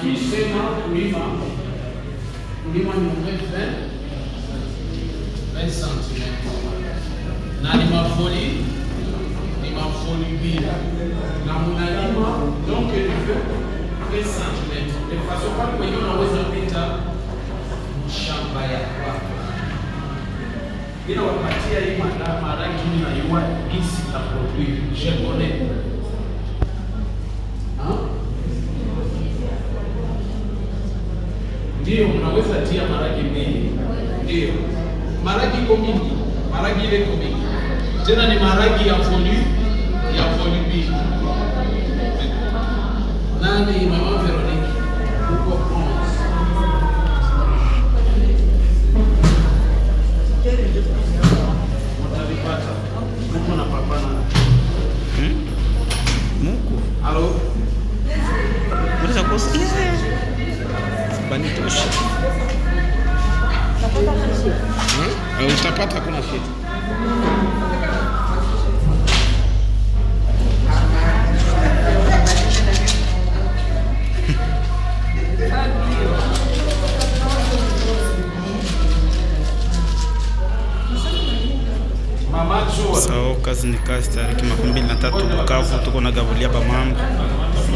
tulisema kulima ni 20 cm na ni mafoli bila na munalima donc il fait 13 cm de façon kwa kwenye unaweza pita shamba ya kwako bila wapatia hii marangi na yua isi ta produit je connais ndio unaweza tia maragi mengi ndio maragi iko mingi maragi ile iko mingi tena ni maragi ya foli B nani mama Veronique uko France mtalipata uko na papa na Muko allo unaweza kusikia banitosha utapata kuna shida Sao kazi ni kazi. Tariki 23 Bukavu, tuko na gabulia bamamba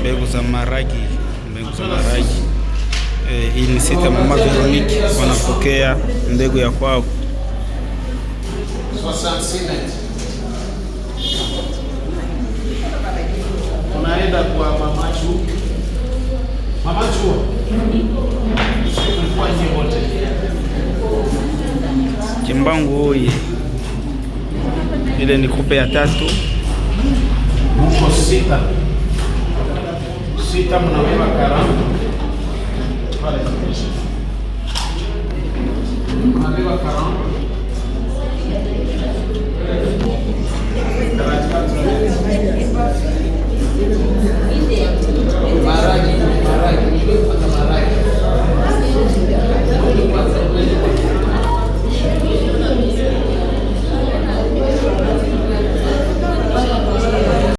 mbegu za maragi. Hii ni sita mama Veronique, wanapokea mbegu ya kwao 60. Tunaenda kwa mama Chu. Mama Chu. Tulikuwa nje wote. Kimbangu oye. Ile ni kupe ya 3. Muko 6. 6 mnaweka karanga.